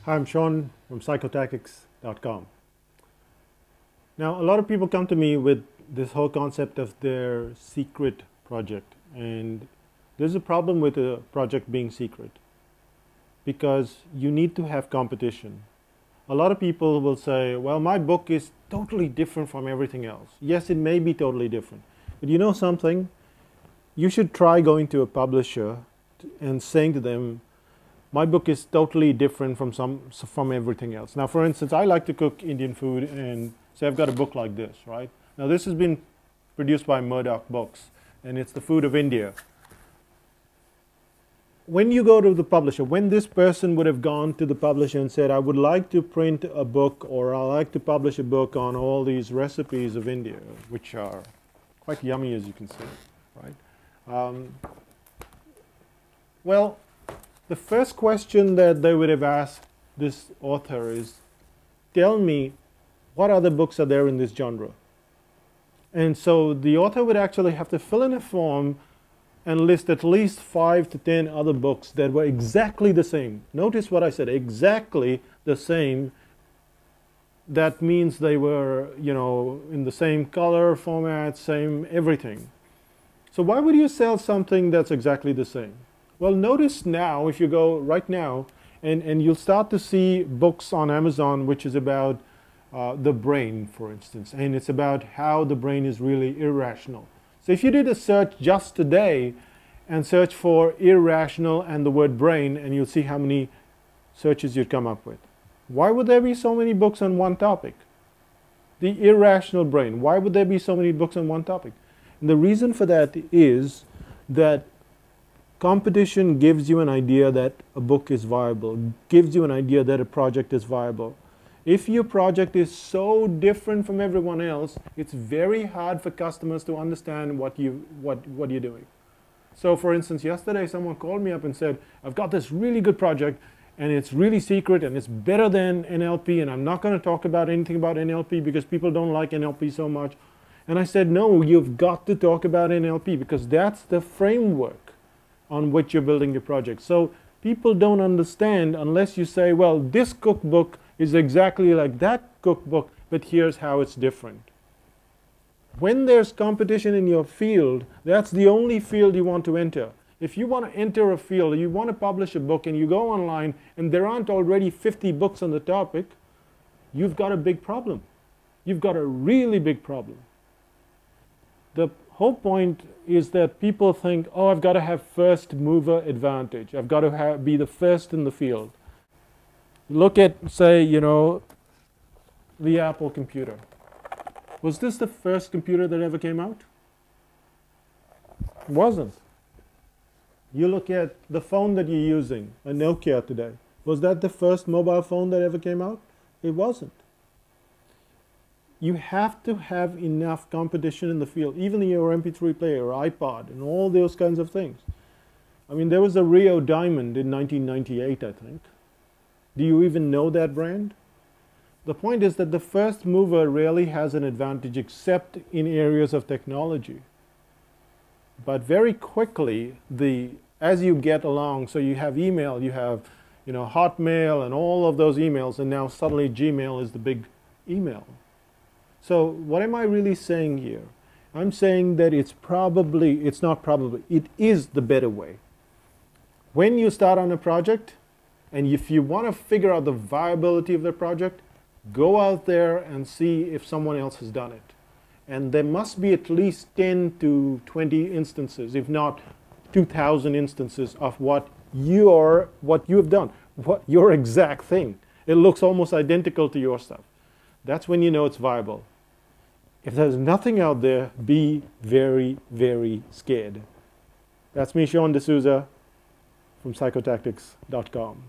Hi, I'm Sean from psychotactics.com. Now, a lot of people come to me with this whole concept of their secret project, and there's a problem with a project being secret because you need to have competition. A lot of people will say, well, my book is totally different from everything else. Yes, it may be totally different, but you know something? You should try going to a publisher and saying to them, my book is totally different from everything else. Now, for instance, I like to cook Indian food, and say I've got a book like this, right? Now, this has been produced by Murdoch Books, and it's the food of India. When you go to the publisher, when this person would have gone to the publisher and said, I would like to print a book, or I'd like to publish a book on all these recipes of India, which are quite yummy, as you can see, right? Well, the first question that they would have asked this author is, tell me what other books are there in this genre. And so the author would actually have to fill in a form and list at least 5 to 10 other books that were exactly the same. Notice what I said, exactly the same. That means they were, in the same color, format, same everything. So why would you sell something that's exactly the same? Well, notice now, if you go right now, and you'll start to see books on Amazon which is about the brain, for instance, and it's about how the brain is really irrational. So if you did a search just today and search for irrational and the word brain, and you'll see how many searches you'd come up with. Why would there be so many books on one topic? The irrational brain. Why would there be so many books on one topic? And the reason for that is that competition gives you an idea that a book is viable, gives you an idea that a project is viable. If your project is so different from everyone else, it's very hard for customers to understand what you're doing. So for instance, yesterday someone called me up and said, I've got this really good project and it's really secret and it's better than NLP, and I'm not going to talk about anything about NLP because people don't like NLP so much. And I said, no, you've got to talk about NLP because that's the framework on which you're building your project. So people don't understand unless you say, well, this cookbook is exactly like that cookbook, but here's how it's different. When there's competition in your field, that's the only field you want to enter. If you want to enter a field, you want to publish a book, and you go online and there aren't already 50 books on the topic, you've got a big problem. You've got a really big problem. The whole point is that people think, oh, I've got to have first mover advantage. I've got to be the first in the field. Look at, say, the Apple computer. Was this the first computer that ever came out? It wasn't. You look at the phone that you're using, a Nokia today. Was that the first mobile phone that ever came out? It wasn't. You have to have enough competition in the field, even your MP3 player or iPod and all those kinds of things. I mean, there was a Rio Diamond in 1998, I think. Do you even know that brand? The point is that the first mover rarely has an advantage except in areas of technology. But very quickly, as you get along, so you have email, you have Hotmail and all of those emails, and now suddenly Gmail is the big email. So what am I really saying here? I'm saying that it is the better way. When you start on a project, and if you want to figure out the viability of the project, go out there and see if someone else has done it. And there must be at least 10 to 20 instances, if not 2,000 instances of what you have done, your exact thing. It looks almost identical to your stuff. That's when you know it's viable. If there's nothing out there, be very, very scared. That's me, Sean D'Souza, from psychotactics.com.